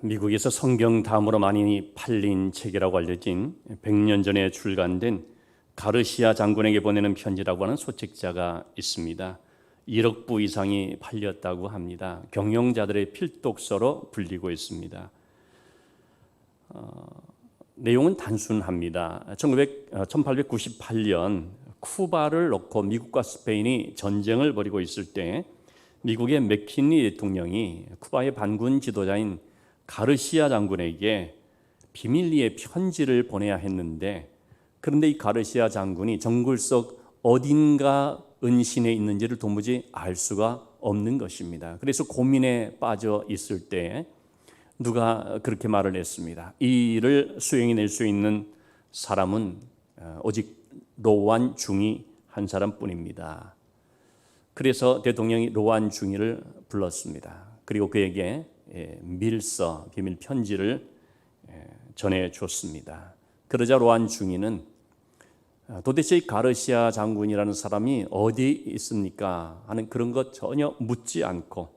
미국에서 성경 다음으로 많이 팔린 책이라고 알려진 100년 전에 출간된 가르시아 장군에게 보내는 편지라고 하는 소책자가 있습니다. 1억 부 이상이 팔렸다고 합니다. 경영자들의 필독서로 불리고 있습니다. 내용은 단순합니다. 1898년 쿠바를 놓고 미국과 스페인이 전쟁을 벌이고 있을 때 미국의 맥킨리 대통령이 쿠바의 반군 지도자인 가르시아 장군에게 비밀리에 편지를 보내야 했는데, 그런데 이 가르시아 장군이 정글 속 어딘가 은신해 있는지를 도무지 알 수가 없는 것입니다. 그래서 고민에 빠져 있을 때 누가 그렇게 말을 했습니다. 이 일을 수행해낼 수 있는 사람은 오직 로완 중이 한 사람뿐입니다. 그래서 대통령이 로완 중이를 불렀습니다. 그리고 그에게 밀서, 비밀 편지를 전해줬습니다. 그러자 로완 중이는 도대체 이 가르시아 장군이라는 사람이 어디 있습니까? 하는 그런 것 전혀 묻지 않고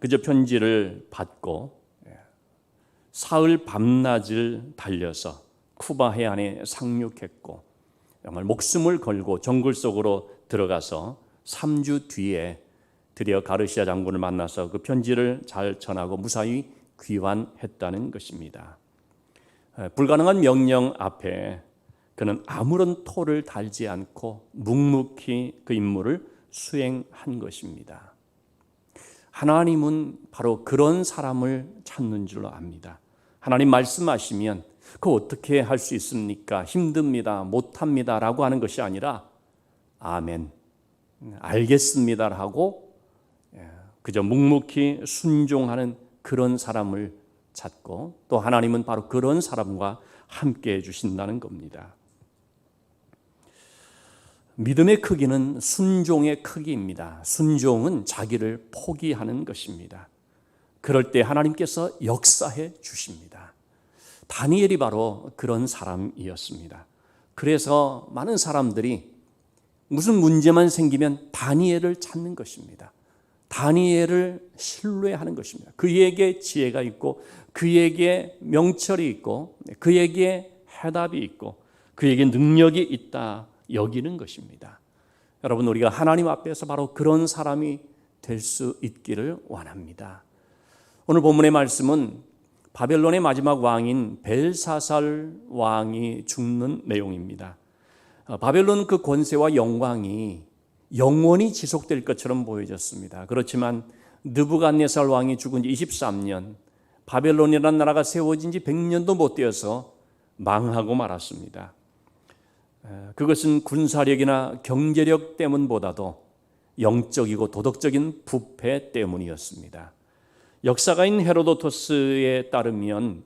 그저 편지를 받고 사흘 밤낮을 달려서 쿠바 해안에 상륙했고, 정말 목숨을 걸고 정글 속으로 들어가서 3주 뒤에 드디어 가르시아 장군을 만나서 그 편지를 잘 전하고 무사히 귀환했다는 것입니다. 불가능한 명령 앞에 그는 아무런 토를 달지 않고 묵묵히 그 임무를 수행한 것입니다. 하나님은 바로 그런 사람을 찾는 줄로 압니다. 하나님 말씀하시면 그거 어떻게 할 수 있습니까? 힘듭니다, 못합니다 라고 하는 것이 아니라 아멘, 알겠습니다 하고 그저 묵묵히 순종하는 그런 사람을 찾고, 또 하나님은 바로 그런 사람과 함께 해주신다는 겁니다. 믿음의 크기는 순종의 크기입니다. 순종은 자기를 포기하는 것입니다. 그럴 때 하나님께서 역사해 주십니다. 다니엘이 바로 그런 사람이었습니다. 그래서 많은 사람들이 무슨 문제만 생기면 다니엘을 찾는 것입니다. 다니엘을 신뢰하는 것입니다. 그에게 지혜가 있고, 그에게 명철이 있고, 그에게 해답이 있고, 그에게 능력이 있다 여기는 것입니다. 여러분, 우리가 하나님 앞에서 바로 그런 사람이 될 수 있기를 원합니다. 오늘 본문의 말씀은 바벨론의 마지막 왕인 벨사살 왕이 죽는 내용입니다. 바벨론 그 권세와 영광이 영원히 지속될 것처럼 보여졌습니다. 그렇지만 느부갓네살 왕이 죽은 지 23년, 바벨론이라는 나라가 세워진 지 100년도 못 되어서 망하고 말았습니다. 그것은 군사력이나 경제력 때문보다도 영적이고 도덕적인 부패 때문이었습니다. 역사가인 헤로도토스에 따르면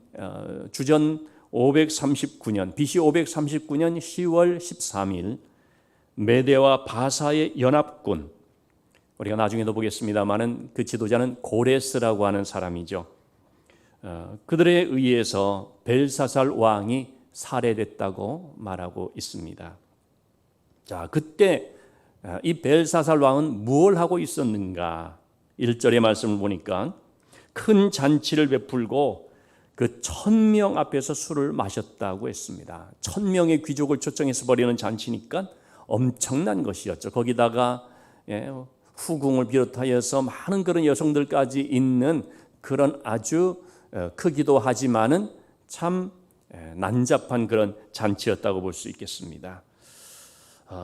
주전 539년, BC 539년 10월 13일 메대와 바사의 연합군, 우리가 나중에도 보겠습니다마는 그 지도자는 고레스라고 하는 사람이죠. 그들에 의해서 벨사살 왕이 살해됐다고 말하고 있습니다. 자, 그때 이 벨사살 왕은 무엇을 하고 있었는가? 1절의 말씀을 보니까 큰 잔치를 베풀고 그 1000명 앞에서 술을 마셨다고 했습니다. 1000명의 귀족을 초청해서 벌이는 잔치니까 엄청난 것이었죠. 거기다가 후궁을 비롯하여서 많은 그런 여성들까지 있는 그런 아주 크기도 하지만은 참 난잡한 그런 잔치였다고 볼 수 있겠습니다.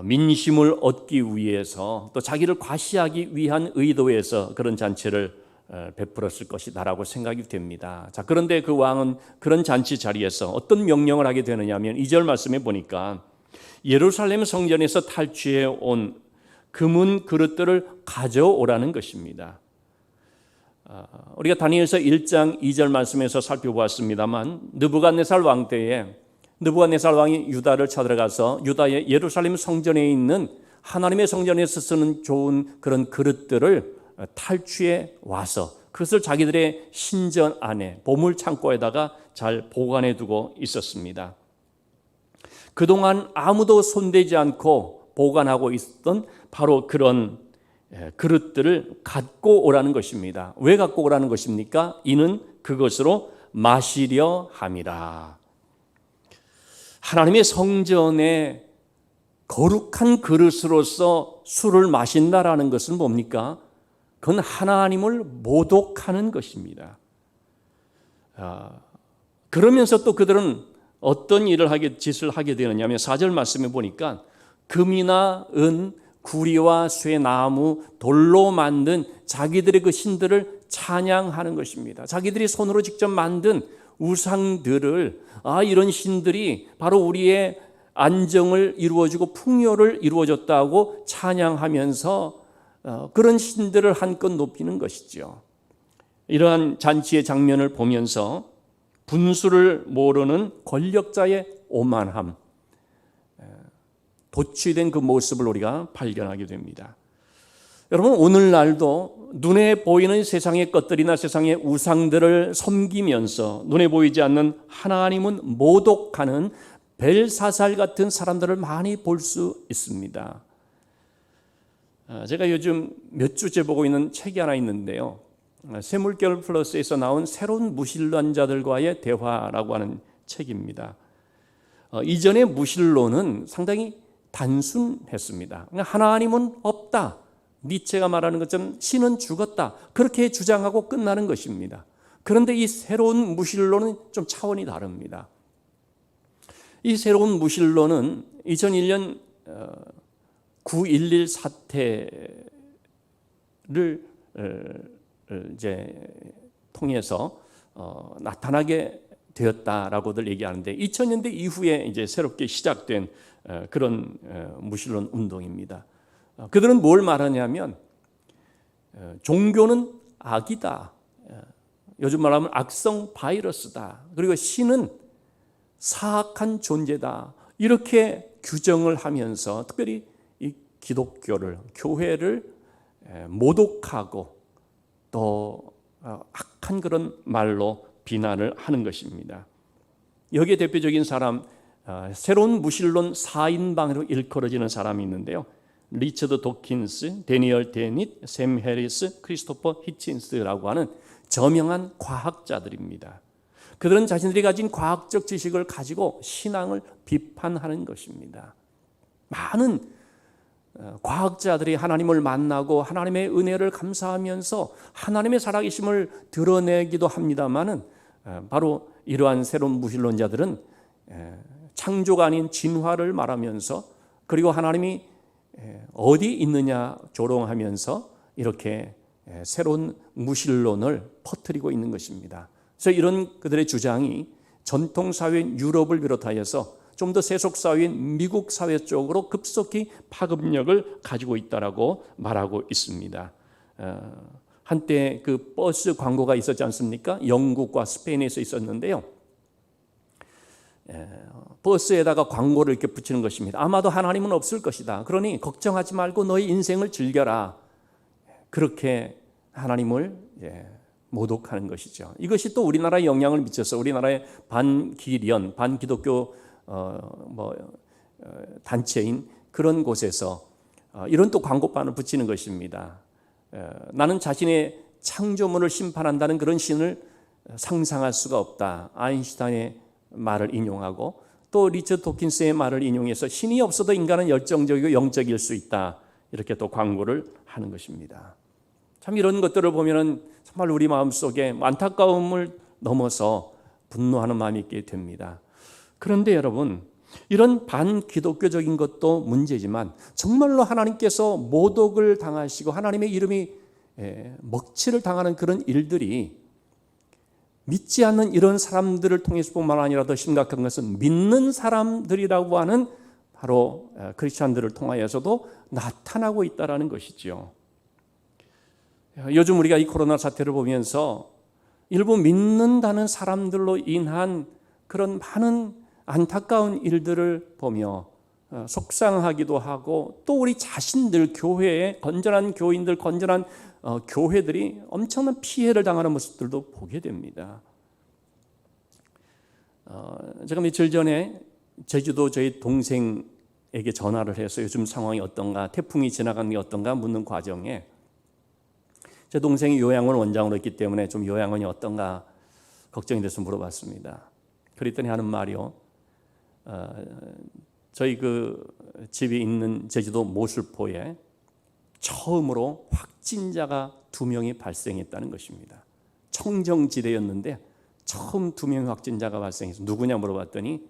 민심을 얻기 위해서, 또 자기를 과시하기 위한 의도에서 그런 잔치를 베풀었을 것이다라고 생각이 됩니다. 자, 그런데 그 왕은 그런 잔치 자리에서 어떤 명령을 하게 되느냐 하면 2절 말씀에 보니까 예루살렘 성전에서 탈취해 온 금은 그릇들을 가져오라는 것입니다. 우리가 다니엘서 1장 2절 말씀에서 살펴보았습니다만, 느부갓네살 왕 때에 느부갓네살 왕이 유다를 쳐들어가서 유다의 예루살렘 성전에 있는 하나님의 성전에서 쓰는 좋은 그런 그릇들을 탈취해 와서 그것을 자기들의 신전 안에 보물 창고에다가 잘 보관해 두고 있었습니다. 그동안 아무도 손대지 않고 보관하고 있었던 바로 그런 그릇들을 갖고 오라는 것입니다. 왜 갖고 오라는 것입니까? 이는 그것으로 마시려 함이라. 하나님의 성전에 거룩한 그릇으로서 술을 마신다라는 것은 뭡니까? 그건 하나님을 모독하는 것입니다. 그러면서 또 그들은 어떤 짓을 하게 되느냐면 4절 말씀에 보니까 금이나 은, 구리와 쇠, 나무, 돌로 만든 자기들의 그 신들을 찬양하는 것입니다. 자기들이 손으로 직접 만든 우상들을 이런 신들이 바로 우리의 안정을 이루어주고 풍요를 이루어줬다고 찬양하면서 그런 신들을 한껏 높이는 것이죠. 이러한 잔치의 장면을 보면서 분수를 모르는 권력자의 오만함, 도취된 그 모습을 우리가 발견하게 됩니다. 여러분, 오늘날도 눈에 보이는 세상의 것들이나 세상의 우상들을 섬기면서 눈에 보이지 않는 하나님은 모독하는 벨사살 같은 사람들을 많이 볼 수 있습니다. 제가 요즘 몇 주째 보고 있는 책이 하나 있는데요. 쇠물결 플러스에서 나온 새로운 무신론자들과의 대화라고 하는 책입니다. 이전의 무신론은 상당히 단순했습니다. 하나님은 없다. 니체가 말하는 것처럼 신은 죽었다. 그렇게 주장하고 끝나는 것입니다. 그런데 이 새로운 무신론은 좀 차원이 다릅니다. 이 새로운 무신론은 2001년 9.11 사태를 이제 통해서 나타나게 되었다라고들 얘기하는데 2000년대 이후에 이제 새롭게 시작된 그런 무신론 운동입니다. 그들은 뭘 말하냐면 종교는 악이다. 요즘 말하면 악성 바이러스다. 그리고 신은 사악한 존재다. 이렇게 규정을 하면서 특별히 이 기독교를, 교회를 모독하고 또 악한 그런 말로 비난을 하는 것입니다. 여기에 대표적인 사람, 새로운 무신론 4인방으로 일컬어지는 사람이 있는데요. 리처드 도킨스, 데니얼 데닛, 샘 해리스, 크리스토퍼 히친스라고 하는 저명한 과학자들입니다. 그들은 자신들이 가진 과학적 지식을 가지고 신앙을 비판하는 것입니다. 많은 과학자들이 하나님을 만나고 하나님의 은혜를 감사하면서 하나님의 살아계심을 드러내기도 합니다마는 바로 이러한 새로운 무신론자들은 창조가 아닌 진화를 말하면서 그리고 하나님이 어디 있느냐 조롱하면서 이렇게 새로운 무신론을 퍼뜨리고 있는 것입니다. 그래서 이런 그들의 주장이 전통사회인 유럽을 비롯하여서 좀 더 세속사회인 미국 사회 쪽으로 급속히 파급력을 가지고 있다라고 말하고 있습니다. 한때 그 버스 광고가 있었지 않습니까? 영국과 스페인에서 있었는데요. 버스에다가 광고를 이렇게 붙이는 것입니다. 아마도 하나님은 없을 것이다. 그러니 걱정하지 말고 너의 인생을 즐겨라. 그렇게 하나님을 모독하는 것이죠. 이것이 또 우리나라에 영향을 미쳐서 우리나라의 반기련, 반기독교 단체인 그런 곳에서 이런 또 광고판을 붙이는 것입니다. 나는 자신의 창조물을 심판한다는 그런 신을 상상할 수가 없다. 아인슈타인의 말을 인용하고 또 리처드 도킨스의 말을 인용해서 신이 없어도 인간은 열정적이고 영적일 수 있다. 이렇게 또 광고를 하는 것입니다. 참 이런 것들을 보면은 정말 우리 마음속에 안타까움을 넘어서 분노하는 마음이 있게 됩니다. 그런데 여러분, 이런 반기독교적인 것도 문제지만 정말로 하나님께서 모독을 당하시고 하나님의 이름이 먹칠을 당하는 그런 일들이 믿지 않는 이런 사람들을 통해서뿐만 아니라 더 심각한 것은 믿는 사람들이라고 하는 바로 크리스찬들을 통하여서도 나타나고 있다는 것이죠. 요즘 우리가 이 코로나 사태를 보면서 일부 믿는다는 사람들로 인한 그런 많은 안타까운 일들을 보며 속상하기도 하고 또 우리 자신들 교회에 건전한 교인들, 건전한 교회들이 엄청난 피해를 당하는 모습들도 보게 됩니다. 제가 며칠 전에 제주도 저희 동생에게 전화를 해서 요즘 상황이 어떤가, 태풍이 지나간 게 어떤가 묻는 과정에 제 동생이 요양원 원장으로 있기 때문에 좀 요양원이 어떤가 걱정이 돼서 물어봤습니다. 그랬더니 하는 말이요. 저희 그 집이 있는 제주도 모술포에 처음으로 확진자가 2명이 발생했다는 것입니다. 청정지대였는데 처음 2명의 확진자가 발생해서 누구냐 물어봤더니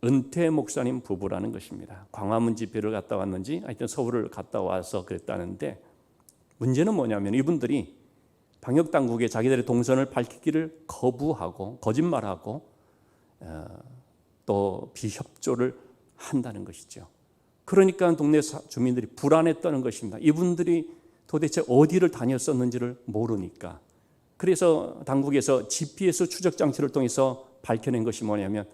은퇴 목사님 부부라는 것입니다. 광화문 집회를 갔다 왔는지 하여튼 서울을 갔다 와서 그랬다는데, 문제는 뭐냐면 이분들이 방역당국에 자기들의 동선을 밝히기를 거부하고 거짓말하고 또 비협조를 한다는 것이죠. 그러니까 동네 주민들이 불안했다는 것입니다. 이분들이 도대체 어디를 다녔었는지를 모르니까. 그래서 당국에서 GPS 추적 장치를 통해서 밝혀낸 것이 뭐냐면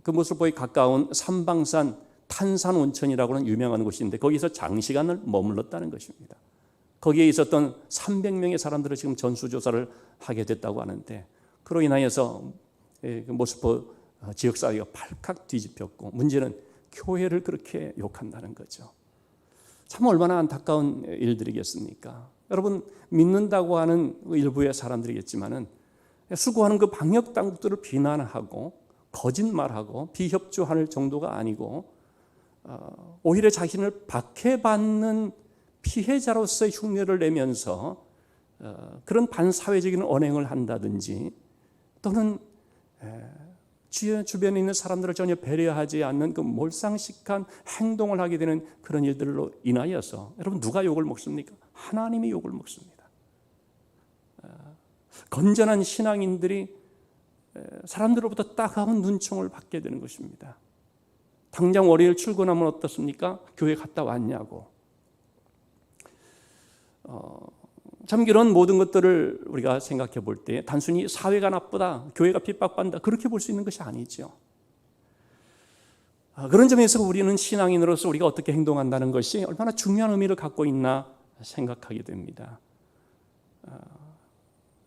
그 모슬포에 가까운 삼방산 탄산온천이라고는 유명한 곳인데 거기서 장시간을 머물렀다는 것입니다. 거기에 있었던 300명의 사람들을 지금 전수조사를 하게 됐다고 하는데, 그로 인하여서 모슬포 지역사회가 발칵 뒤집혔고, 문제는 교회를 그렇게 욕한다는 거죠. 참 얼마나 안타까운 일들이겠습니까? 여러분, 믿는다고 하는 일부의 사람들이겠지만은 수고하는 그 방역 당국들을 비난하고 거짓말하고 비협조할 정도가 아니고 오히려 자신을 박해받는 피해자로서의 흉내를 내면서 그런 반사회적인 언행을 한다든지, 또는 주변에 있는 사람들을 전혀 배려하지 않는 그 몰상식한 행동을 하게 되는 그런 일들로 인하여서 여러분, 누가 욕을 먹습니까? 하나님이 욕을 먹습니다. 건전한 신앙인들이 사람들로부터 따가운 눈총을 받게 되는 것입니다. 당장 월요일 출근하면 어떻습니까? 교회 갔다 왔냐고. 참 이런 모든 것들을 우리가 생각해 볼 때 단순히 사회가 나쁘다, 교회가 핍박받는다, 그렇게 볼 수 있는 것이 아니죠. 그런 점에서 우리는 신앙인으로서 우리가 어떻게 행동한다는 것이 얼마나 중요한 의미를 갖고 있나 생각하게 됩니다.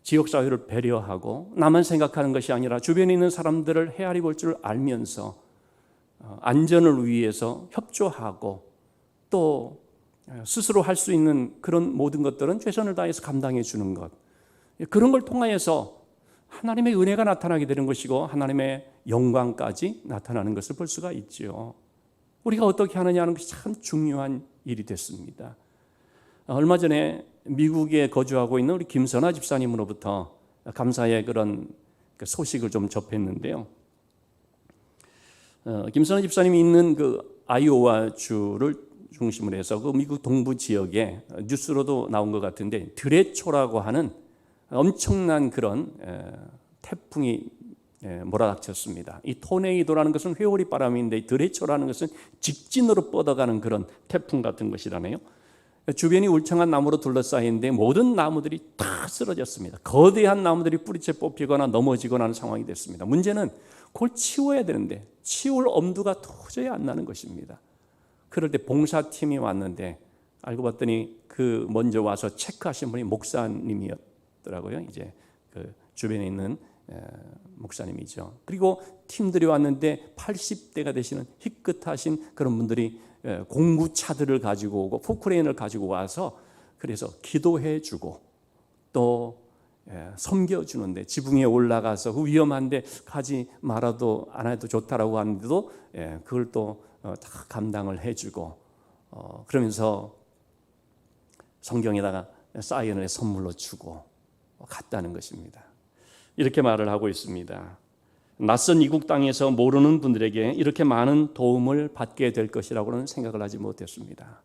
지역사회를 배려하고 나만 생각하는 것이 아니라 주변에 있는 사람들을 헤아리 볼 줄 알면서 안전을 위해서 협조하고 또 스스로 할 수 있는 그런 모든 것들은 최선을 다해서 감당해 주는 것, 그런 걸 통하여서 하나님의 은혜가 나타나게 되는 것이고 하나님의 영광까지 나타나는 것을 볼 수가 있죠. 우리가 어떻게 하느냐 하는 것이 참 중요한 일이 됐습니다. 얼마 전에 미국에 거주하고 있는 우리 김선아 집사님으로부터 감사의 그런 소식을 좀 접했는데요. 김선아 집사님이 있는 그 아이오와 주를 중심으로 해서 그 미국 동부 지역에 뉴스로도 나온 것 같은데 드레초라고 하는 엄청난 그런 태풍이 몰아닥쳤습니다. 이 토네이도라는 것은 회오리 바람인데 드레초라는 것은 직진으로 뻗어가는 그런 태풍 같은 것이라네요. 주변이 울창한 나무로 둘러싸인데 모든 나무들이 다 쓰러졌습니다. 거대한 나무들이 뿌리채 뽑히거나 넘어지거나 하는 상황이 됐습니다. 문제는 그걸 치워야 되는데 치울 엄두가 도저히 안 나는 것입니다. 그럴 때 봉사팀이 왔는데 알고 봤더니 그 먼저 와서 체크하신 분이 목사님이었더라고요. 이제 그 주변에 있는 목사님이죠. 그리고 팀들이 왔는데 80대가 되시는 희끗하신 그런 분들이 공구차들을 가지고 오고 포크레인을 가지고 와서 그래서 기도해 주고 또 섬겨주는데, 지붕 위에 올라가서 그 위험한데 가지 말아도 안 해도 좋다라고 하는데도 그걸 또 다 감당을 해주고 그러면서 성경에다가 사인을 선물로 주고 갔다는 것입니다. 이렇게 말을 하고 있습니다. 낯선 이국 땅에서 모르는 분들에게 이렇게 많은 도움을 받게 될 것이라고는 생각을 하지 못했습니다.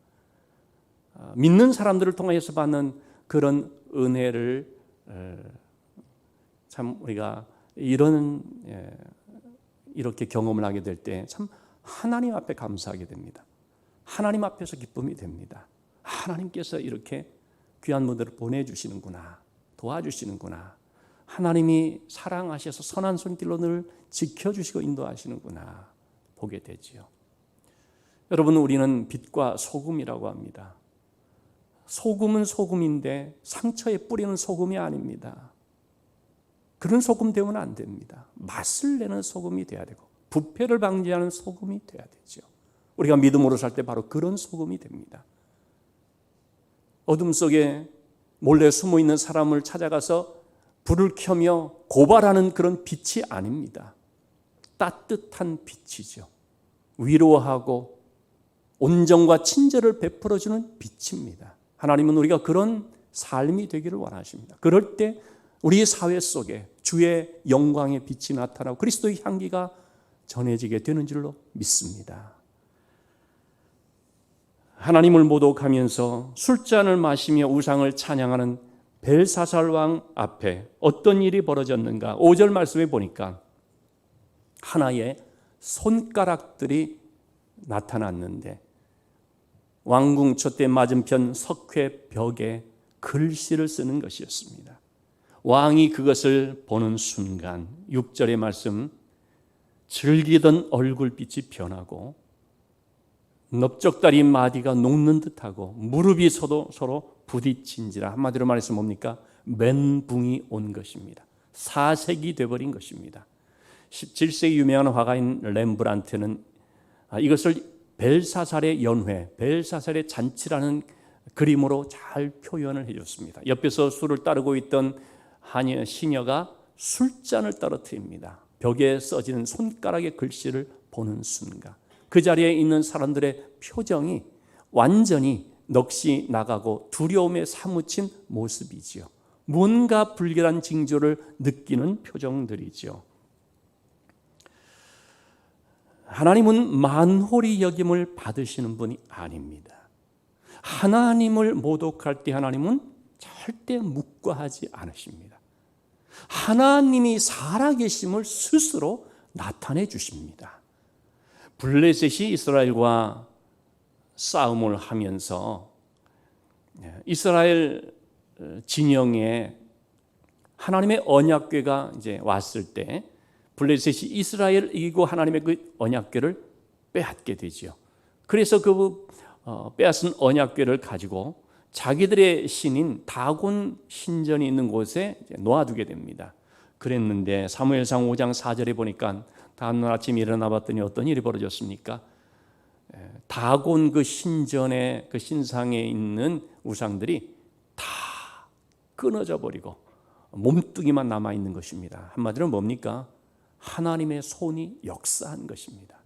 믿는 사람들을 통해서 받는 그런 은혜를 참 우리가 이렇게 경험을 하게 될 때 참 하나님 앞에 감사하게 됩니다. 하나님 앞에서 기쁨이 됩니다. 하나님께서 이렇게 귀한 분들을 보내주시는구나, 도와주시는구나, 하나님이 사랑하셔서 선한 손길로 늘 지켜주시고 인도하시는구나 보게 되지요. 여러분, 우리는 빛과 소금이라고 합니다. 소금은 소금인데 상처에 뿌리는 소금이 아닙니다. 그런 소금 되면 안 됩니다. 맛을 내는 소금이 돼야 되고 부패를 방지하는 소금이 돼야 되죠. 우리가 믿음으로 살 때 바로 그런 소금이 됩니다. 어둠 속에 몰래 숨어 있는 사람을 찾아가서 불을 켜며 고발하는 그런 빛이 아닙니다. 따뜻한 빛이죠. 위로하고 온정과 친절을 베풀어주는 빛입니다. 하나님은 우리가 그런 삶이 되기를 원하십니다. 그럴 때 우리 사회 속에 주의 영광의 빛이 나타나고 그리스도의 향기가 전해지게 되는 줄로 믿습니다. 하나님을 모독하면서 술잔을 마시며 우상을 찬양하는 벨사살 왕 앞에 어떤 일이 벌어졌는가? 5절 말씀에 보니까 하나의 손가락들이 나타났는데 왕궁 촛대 맞은편 석회 벽에 글씨를 쓰는 것이었습니다. 왕이 그것을 보는 순간 6절의 말씀, 즐기던 얼굴빛이 변하고 넓적다리 마디가 녹는 듯하고 무릎이 서로 부딪힌지라. 한마디로 말해서 뭡니까? 멘붕이 온 것입니다. 사색이 되어버린 것입니다. 17세기 유명한 화가인 렘브란트는 이것을 벨사살의 연회, 벨사살의 잔치라는 그림으로 잘 표현을 해줬습니다. 옆에서 술을 따르고 있던 한 시녀가 술잔을 떨어뜨립니다. 벽에 써지는 손가락의 글씨를 보는 순간 그 자리에 있는 사람들의 표정이 완전히 넋이 나가고 두려움에 사무친 모습이지요. 뭔가 불길한 징조를 느끼는 표정들이지요. 하나님은 만홀히 여김을 받으시는 분이 아닙니다. 하나님을 모독할 때 하나님은 절대 묵과하지 않으십니다. 하나님이 살아계심을 스스로 나타내 주십니다. 블레셋이 이스라엘과 싸움을 하면서 이스라엘 진영에 하나님의 언약궤가 이제 왔을 때 블레셋이 이스라엘을 이기고 하나님의 그 언약궤를 빼앗게 되죠. 그래서 그 빼앗은 언약궤를 가지고 자기들의 신인 다곤 신전이 있는 곳에 놓아두게 됩니다. 그랬는데 사무엘상 5장 4절에 보니까 다음날 아침 일어나 봤더니 어떤 일이 벌어졌습니까? 다곤 그 신전의 그 신상에 있는 우상들이 다 끊어져 버리고 몸뚱이만 남아 있는 것입니다. 한마디로 뭡니까? 하나님의 손이 역사한 것입니다.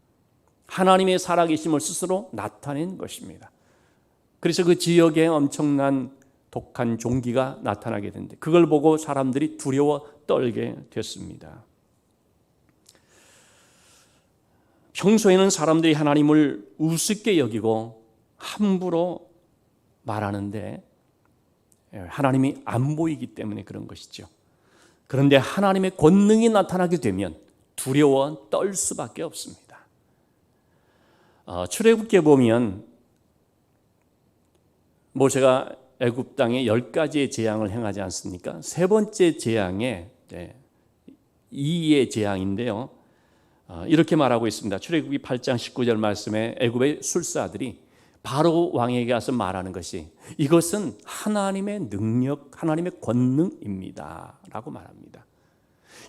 하나님의 살아계심을 스스로 나타낸 것입니다. 그래서 그 지역에 엄청난 독한 종기가 나타나게 되는데 그걸 보고 사람들이 두려워 떨게 됐습니다. 평소에는 사람들이 하나님을 우습게 여기고 함부로 말하는데 하나님이 안 보이기 때문에 그런 것이죠. 그런데 하나님의 권능이 나타나게 되면 두려워 떨 수밖에 없습니다. 출애굽기에 보면 모세가 애굽 땅에 10가지의 재앙을 행하지 않습니까? 세 번째 재앙에 이의 재앙인데요. 이렇게 말하고 있습니다. 출애굽기 8장 19절 말씀에 애굽의 술사들이 바로 왕에게 가서 말하는 것이 이것은 하나님의 능력, 하나님의 권능입니다 라고 말합니다.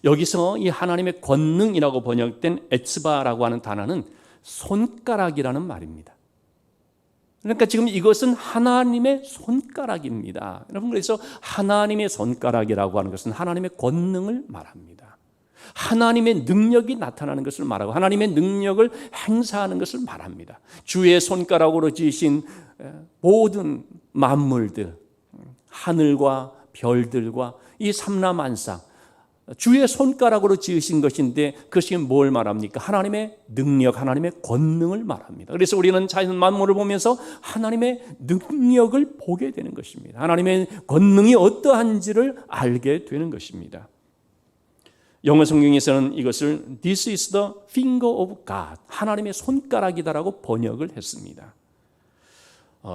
여기서 이 하나님의 권능이라고 번역된 에츠바라고 하는 단어는 손가락이라는 말입니다. 그러니까 지금 이것은 하나님의 손가락입니다. 여러분, 그래서 하나님의 손가락이라고 하는 것은 하나님의 권능을 말합니다. 하나님의 능력이 나타나는 것을 말하고 하나님의 능력을 행사하는 것을 말합니다. 주의 손가락으로 지으신 모든 만물들, 하늘과 별들과 이 삼라만상, 주의 손가락으로 지으신 것인데 그것이 뭘 말합니까? 하나님의 능력, 하나님의 권능을 말합니다. 그래서 우리는 자연 만물을 보면서 하나님의 능력을 보게 되는 것입니다. 하나님의 권능이 어떠한지를 알게 되는 것입니다. 영어 성경에서는 이것을 This is the finger of God, 하나님의 손가락이다라고 번역을 했습니다.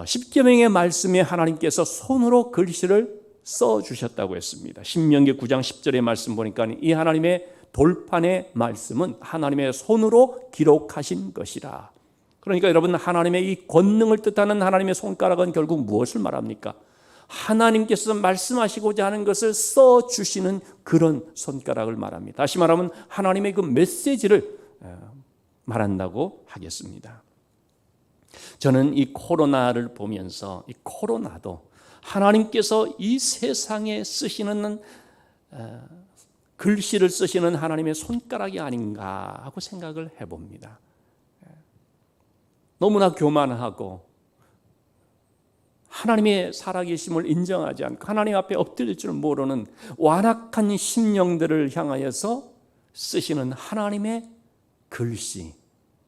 십계명의 말씀에 하나님께서 손으로 글씨를 써주셨다고 했습니다. 신명기 9장 10절의 말씀 보니까 이 하나님의 돌판의 말씀은 하나님의 손으로 기록하신 것이라. 그러니까 여러분, 하나님의 이 권능을 뜻하는 하나님의 손가락은 결국 무엇을 말합니까? 하나님께서 말씀하시고자 하는 것을 써주시는 그런 손가락을 말합니다. 다시 말하면 하나님의 그 메시지를 말한다고 하겠습니다. 저는 이 코로나를 보면서 이 코로나도 하나님께서 이 세상에 쓰시는 글씨를 쓰시는 하나님의 손가락이 아닌가 하고 생각을 해봅니다. 너무나 교만하고 하나님의 살아계심을 인정하지 않고 하나님 앞에 엎드릴 줄 모르는 완악한 심령들을 향하여서 쓰시는 하나님의 글씨,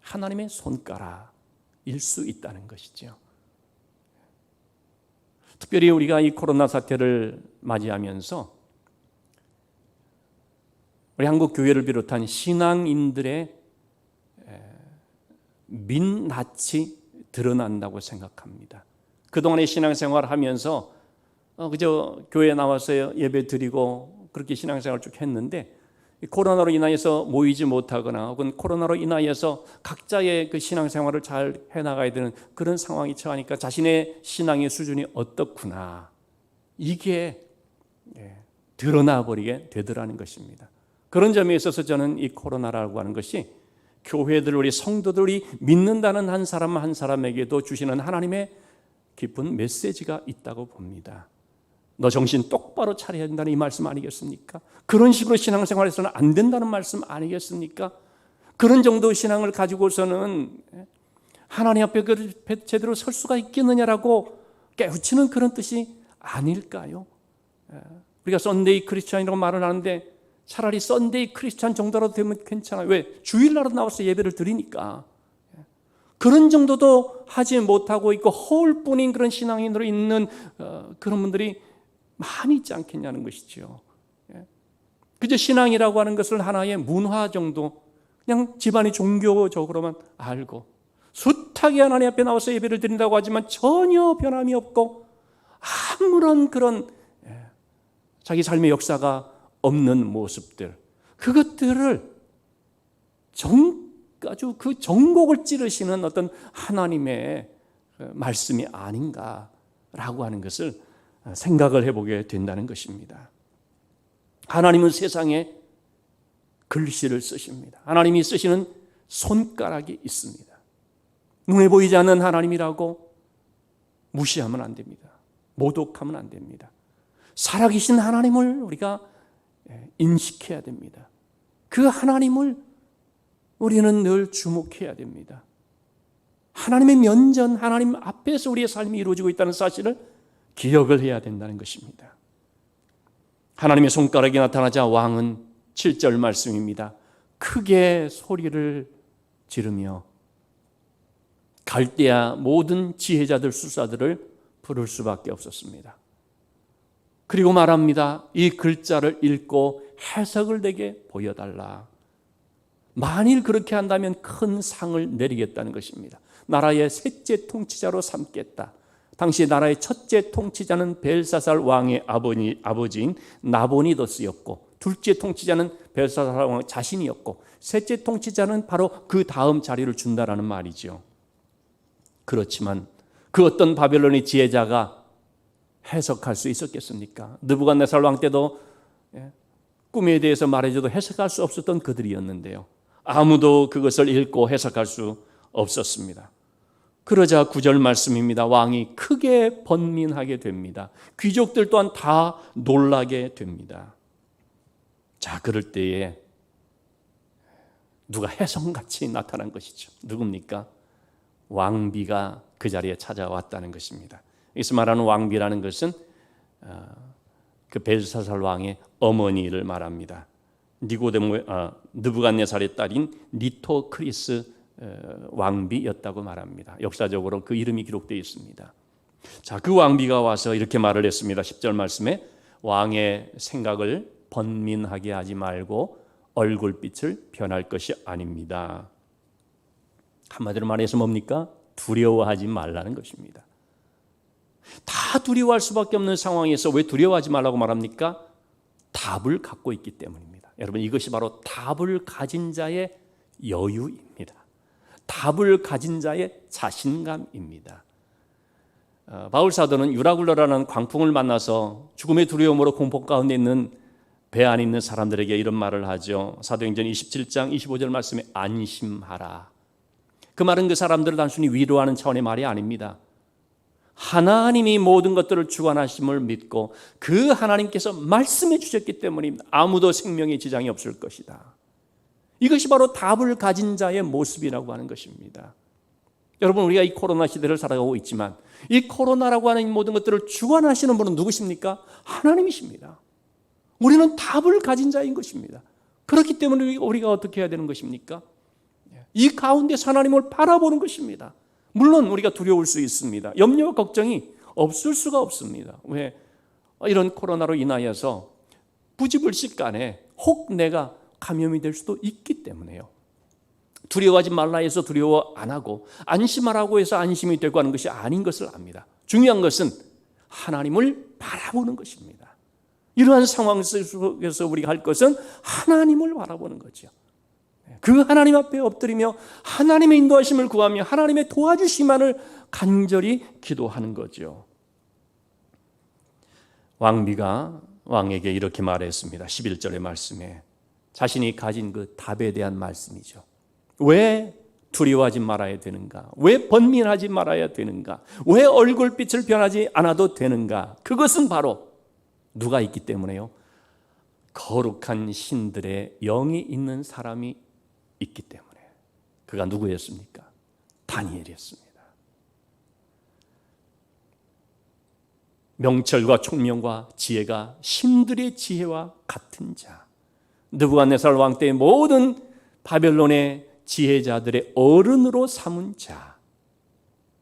하나님의 손가락일 수 있다는 것이죠. 특별히 우리가 이 코로나 사태를 맞이하면서 우리 한국 교회를 비롯한 신앙인들의 민낯이 드러난다고 생각합니다. 그동안의 신앙생활을 하면서 그저 교회에 나와서 예배 드리고 그렇게 신앙생활을 쭉 했는데 코로나로 인하여서 모이지 못하거나 혹은 코로나로 인하여서 각자의 그 신앙생활을 잘 해나가야 되는 그런 상황이 처하니까 자신의 신앙의 수준이 어떻구나 이게 드러나버리게 되더라는 것입니다. 그런 점에 있어서 저는 이 코로나라고 하는 것이 교회들 우리 성도들이 믿는다는 한 사람 한 사람에게도 주시는 하나님의 깊은 메시지가 있다고 봅니다. 너 정신 똑바로 차려야 된다는 이 말씀 아니겠습니까? 그런 식으로 신앙생활에서는 안 된다는 말씀 아니겠습니까? 그런 정도 신앙을 가지고서는 하나님 앞에 제대로 설 수가 있겠느냐라고 깨우치는 그런 뜻이 아닐까요? 우리가 썬데이 크리스찬이라고 말을 하는데 차라리 썬데이 크리스찬 정도라도 되면 괜찮아요. 왜? 주일날로 나와서 예배를 드리니까. 그런 정도도 하지 못하고 있고 허울뿐인 그런 신앙인으로 있는 그런 분들이 많이 있지 않겠냐는 것이죠. 그저 신앙이라고 하는 것을 하나의 문화 정도, 그냥 집안이 종교적으로만 알고 숱하게 하나님 앞에 나와서 예배를 드린다고 하지만 전혀 변함이 없고 아무런 그런 자기 삶의 역사가 없는 모습들, 그것들을 아주 그 정곡을 찌르시는 어떤 하나님의 말씀이 아닌가라고 하는 것을 생각을 해보게 된다는 것입니다. 하나님은 세상에 글씨를 쓰십니다. 하나님이 쓰시는 손가락이 있습니다. 눈에 보이지 않는 하나님이라고 무시하면 안 됩니다. 모독하면 안 됩니다. 살아계신 하나님을 우리가 인식해야 됩니다. 그 하나님을 우리는 늘 주목해야 됩니다. 하나님의 면전, 하나님 앞에서 우리의 삶이 이루어지고 있다는 사실을 기억을 해야 된다는 것입니다. 하나님의 손가락이 나타나자 왕은 7절 말씀입니다. 크게 소리를 지르며 갈대아 모든 지혜자들 수사들을 부를 수밖에 없었습니다. 그리고 말합니다. 이 글자를 읽고 해석을 내게 보여달라. 만일 그렇게 한다면 큰 상을 내리겠다는 것입니다. 나라의 셋째 통치자로 삼겠다. 당시 나라의 첫째 통치자는 벨사살 왕의 아버지인 나보니더스였고, 둘째 통치자는 벨사살 왕 자신이었고, 셋째 통치자는 바로 그 다음 자리를 준다라는 말이죠. 그렇지만 그 어떤 바벨론의 지혜자가 해석할 수 있었겠습니까? 느부갓네살 왕 때도 꿈에 대해서 말해줘도 해석할 수 없었던 그들이었는데요. 아무도 그것을 읽고 해석할 수 없었습니다. 그러자 9절 말씀입니다. 왕이 크게 번민하게 됩니다. 귀족들 또한 다 놀라게 됩니다. 자, 그럴 때에 누가 혜성같이 나타난 것이죠. 누굽니까? 왕비가 그 자리에 찾아왔다는 것입니다. 여기서 말하는 왕비라는 것은 그 벨사살 왕의 어머니를 말합니다. 느부갓네살의 딸인 니토크리스 왕비였다고 말합니다. 역사적으로 그 이름이 기록되어 있습니다. 자, 그 왕비가 와서 이렇게 말을 했습니다. 10절 말씀에 왕의 생각을 번민하게 하지 말고 얼굴빛을 변할 것이 아닙니다. 한마디로 말해서 뭡니까? 두려워하지 말라는 것입니다. 다 두려워할 수밖에 없는 상황에서 왜 두려워하지 말라고 말합니까? 답을 갖고 있기 때문입니다. 여러분, 이것이 바로 답을 가진 자의 여유입니다. 답을 가진 자의 자신감입니다. 바울 사도는 유라굴라라는 광풍을 만나서 죽음의 두려움으로 공포 가운데 있는 배 안에 있는 사람들에게 이런 말을 하죠. 사도행전 27장 25절 말씀에 안심하라. 그 말은 그 사람들을 단순히 위로하는 차원의 말이 아닙니다. 하나님이 모든 것들을 주관하심을 믿고 그 하나님께서 말씀해 주셨기 때문입니다. 아무도 생명에 지장이 없을 것이다. 이것이 바로 답을 가진 자의 모습이라고 하는 것입니다. 여러분, 우리가 이 코로나 시대를 살아가고 있지만 이 코로나라고 하는 모든 것들을 주관하시는 분은 누구십니까? 하나님이십니다. 우리는 답을 가진 자인 것입니다. 그렇기 때문에 우리가 어떻게 해야 되는 것입니까? 이 가운데서 하나님을 바라보는 것입니다. 물론 우리가 두려울 수 있습니다. 염려와 걱정이 없을 수가 없습니다. 왜? 이런 코로나로 인하여서 부지불식간에 혹 내가 감염이 될 수도 있기 때문에요. 두려워하지 말라 해서 두려워 안 하고 안심하라고 해서 안심이 되고 하는 것이 아닌 것을 압니다. 중요한 것은 하나님을 바라보는 것입니다. 이러한 상황 속에서 우리가 할 것은 하나님을 바라보는 거죠. 그 하나님 앞에 엎드리며 하나님의 인도하심을 구하며 하나님의 도와주심만을 간절히 기도하는 거죠. 왕비가 왕에게 이렇게 말했습니다. 11절의 말씀에 자신이 가진 그 답에 대한 말씀이죠. 왜 두려워하지 말아야 되는가? 왜 번민하지 말아야 되는가? 왜 얼굴빛을 변하지 않아도 되는가? 그것은 바로 누가 있기 때문에요? 거룩한 신들의 영이 있는 사람이 있기 때문에. 그가 누구였습니까? 다니엘이었습니다. 명철과 총명과 지혜가 신들의 지혜와 같은 자, 느부갓네살 왕 때의 모든 바벨론의 지혜자들의 어른으로 삼은 자,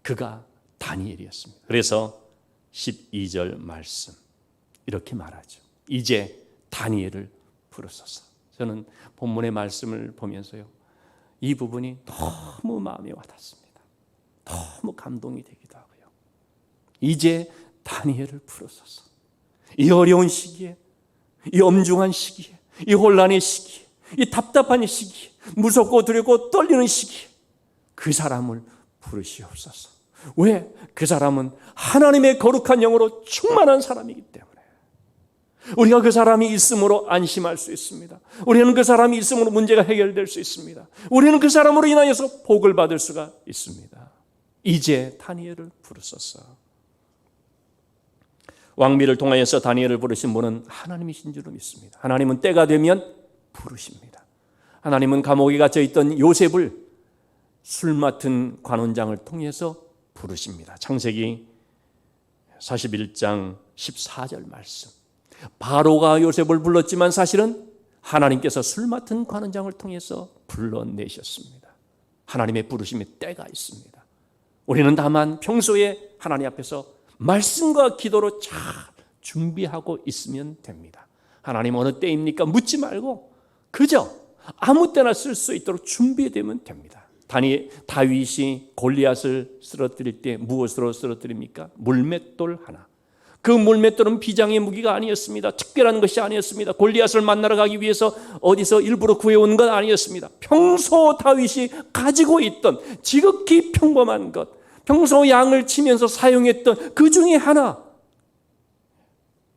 그가 다니엘이었습니다. 그래서 12절 말씀 이렇게 말하죠. 이제 다니엘을 부르소서. 저는 본문의 말씀을 보면서요, 이 부분이 너무 마음에 와닿습니다. 너무 감동이 되기도 하고요. 이제 다니엘을 부르소서. 이 어려운 시기에, 이 엄중한 시기에, 이 혼란의 시기에, 이 답답한 시기에, 무섭고 두렵고 떨리는 시기에 그 사람을 부르시옵소서. 왜? 그 사람은 하나님의 거룩한 영으로 충만한 사람이기 때문에. 우리가 그 사람이 있음으로 안심할 수 있습니다. 우리는 그 사람이 있음으로 문제가 해결될 수 있습니다. 우리는 그 사람으로 인하여서 복을 받을 수가 있습니다. 이제 다니엘을 부르소서. 왕비를 통하여서 다니엘을 부르신 분은 하나님이신 줄 믿습니다. 하나님은 때가 되면 부르십니다. 하나님은 감옥에 갇혀 있던 요셉을 술 맡은 관원장을 통해서 부르십니다. 창세기 41장 14절 말씀. 바로가 요셉을 불렀지만 사실은 하나님께서 술 맡은 관원장을 통해서 불러내셨습니다. 하나님의 부르심의 때가 있습니다. 우리는 다만 평소에 하나님 앞에서 말씀과 기도로 잘 준비하고 있으면 됩니다. 하나님 어느 때입니까? 묻지 말고 그저 아무 때나 쓸 수 있도록 준비되면 됩니다. 다윗이 골리앗을 쓰러뜨릴 때 무엇으로 쓰러뜨립니까? 물맷돌 하나. 그 물맷돌은 비장의 무기가 아니었습니다. 특별한 것이 아니었습니다. 골리앗을 만나러 가기 위해서 어디서 일부러 구해온 건 아니었습니다. 평소 다윗이 가지고 있던 지극히 평범한 것, 평소 양을 치면서 사용했던 그 중에 하나.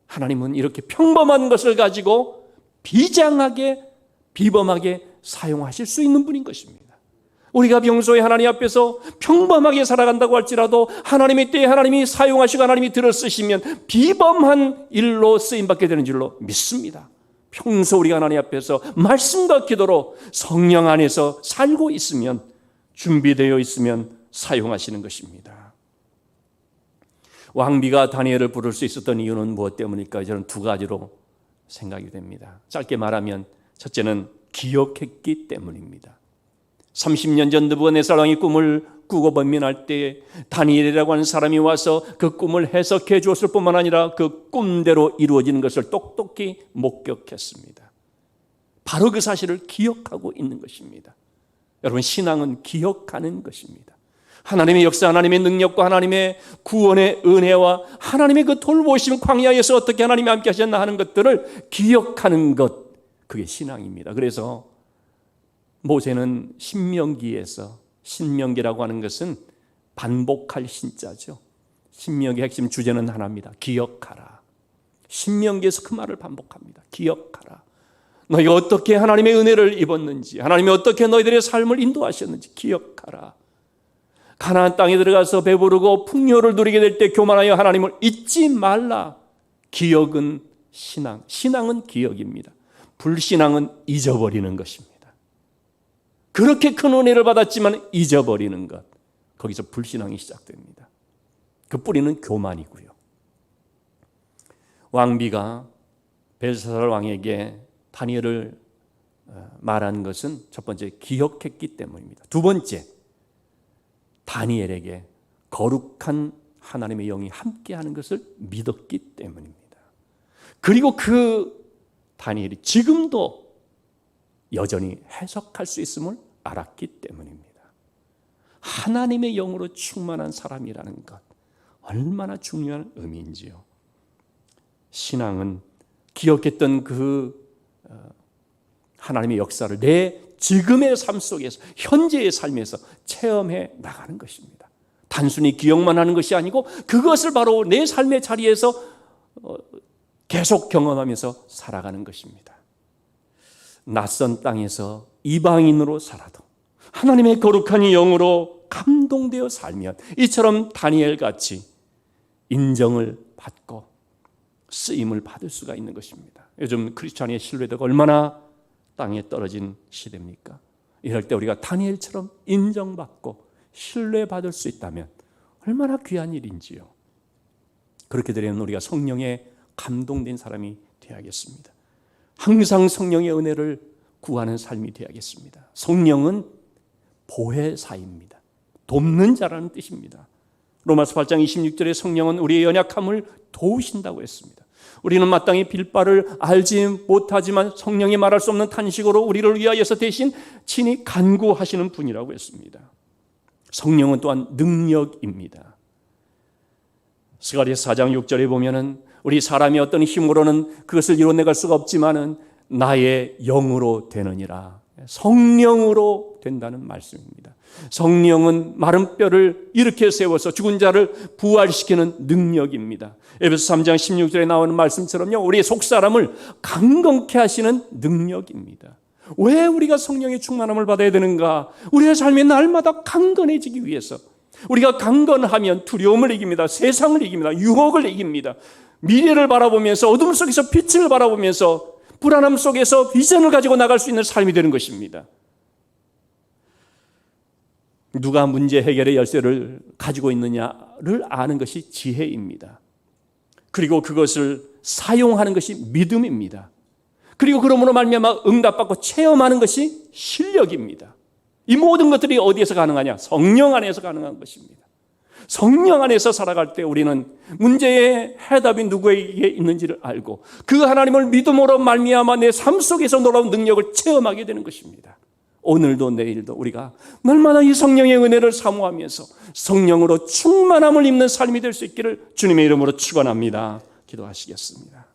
하나님은 이렇게 평범한 것을 가지고 비장하게, 비범하게 사용하실 수 있는 분인 것입니다. 우리가 평소에 하나님 앞에서 평범하게 살아간다고 할지라도 하나님의 때에 하나님이 사용하시고 하나님이 들어 쓰시면 비범한 일로 쓰임받게 되는 줄로 믿습니다. 평소 우리가 하나님 앞에서 말씀과 기도로 성령 안에서 살고 있으면, 준비되어 있으면 사용하시는 것입니다. 왕비가 다니엘을 부를 수 있었던 이유는 무엇 때문일까? 저는 두 가지로 생각이 됩니다. 짧게 말하면 첫째는 기억했기 때문입니다. 30년 전 느부갓네살 왕이 꿈을 꾸고 번민할 때 다니엘이라고 하는 사람이 와서 그 꿈을 해석해 주었을 뿐만 아니라 그 꿈대로 이루어지는 것을 똑똑히 목격했습니다. 바로 그 사실을 기억하고 있는 것입니다. 여러분, 신앙은 기억하는 것입니다. 하나님의 역사, 하나님의 능력과 하나님의 구원의 은혜와 하나님의 그 돌보심, 광야에서 어떻게 하나님이 함께 하셨나 하는 것들을 기억하는 것, 그게 신앙입니다. 그래서 모세는 신명기에서, 신명기라고 하는 것은 반복할 신자죠. 신명기의 핵심 주제는 하나입니다. 기억하라. 신명기에서 그 말을 반복합니다. 기억하라. 너희가 어떻게 하나님의 은혜를 입었는지, 하나님이 어떻게 너희들의 삶을 인도하셨는지 기억하라. 가나안 땅에 들어가서 배부르고 풍요를 누리게 될 때 교만하여 하나님을 잊지 말라. 기억은 신앙, 신앙은 기억입니다. 불신앙은 잊어버리는 것입니다. 그렇게 큰 은혜를 받았지만 잊어버리는 것, 거기서 불신앙이 시작됩니다. 그 뿌리는 교만이고요. 왕비가 벨사살 왕에게 다니엘을 말한 것은 첫 번째, 기억했기 때문입니다. 두 번째, 다니엘에게 거룩한 하나님의 영이 함께하는 것을 믿었기 때문입니다. 그리고 그 다니엘이 지금도 여전히 해석할 수 있음을 알았기 때문입니다. 하나님의 영으로 충만한 사람이라는 것, 얼마나 중요한 의미인지요. 신앙은 기억했던 그 하나님의 역사를 내 지금의 삶 속에서, 현재의 삶에서 체험해 나가는 것입니다. 단순히 기억만 하는 것이 아니고 그것을 바로 내 삶의 자리에서 계속 경험하면서 살아가는 것입니다. 낯선 땅에서 이방인으로 살아도 하나님의 거룩한 영으로 감동되어 살면 이처럼 다니엘같이 인정을 받고 쓰임을 받을 수가 있는 것입니다. 요즘 크리스찬의 신뢰도가 얼마나 땅에 떨어진 시대입니까? 이럴 때 우리가 다니엘처럼 인정받고 신뢰받을 수 있다면 얼마나 귀한 일인지요. 그렇게 되려면 우리가 성령에 감동된 사람이 되어야겠습니다. 항상 성령의 은혜를 구하는 삶이 되어야겠습니다. 성령은 보혜사입니다. 돕는 자라는 뜻입니다. 로마서 8장 26절에 성령은 우리의 연약함을 도우신다고 했습니다. 우리는 마땅히 빌바를 알지 못하지만 성령이 말할 수 없는 탄식으로 우리를 위하여서 대신 친히 간구하시는 분이라고 했습니다. 성령은 또한 능력입니다. 스가랴서 4장 6절에 보면은 우리 사람이 어떤 힘으로는 그것을 이뤄내갈 수가 없지만은 나의 영으로 되느니라. 성령으로 된다는 말씀입니다. 성령은 마른 뼈를 일으켜 세워서 죽은 자를 부활시키는 능력입니다. 에베소 3장 16절에 나오는 말씀처럼요, 우리의 속사람을 강건케 하시는 능력입니다. 왜 우리가 성령의 충만함을 받아야 되는가? 우리의 삶이 날마다 강건해지기 위해서. 우리가 강건하면 두려움을 이깁니다. 세상을 이깁니다. 유혹을 이깁니다. 미래를 바라보면서 어둠 속에서 빛을 바라보면서 불안함 속에서 비전을 가지고 나갈 수 있는 삶이 되는 것입니다. 누가 문제 해결의 열쇠를 가지고 있느냐를 아는 것이 지혜입니다. 그리고 그것을 사용하는 것이 믿음입니다. 그리고 그러므로 말미암아 응답받고 체험하는 것이 실력입니다. 이 모든 것들이 어디에서 가능하냐? 성령 안에서 가능한 것입니다. 성령 안에서 살아갈 때 우리는 문제의 해답이 누구에게 있는지를 알고 그 하나님을 믿음으로 말미암아 내 삶 속에서 놀라운 능력을 체험하게 되는 것입니다. 오늘도 내일도 우리가 날마다 이 성령의 은혜를 사모하면서 성령으로 충만함을 입는 삶이 될 수 있기를 주님의 이름으로 축원합니다. 기도하시겠습니다.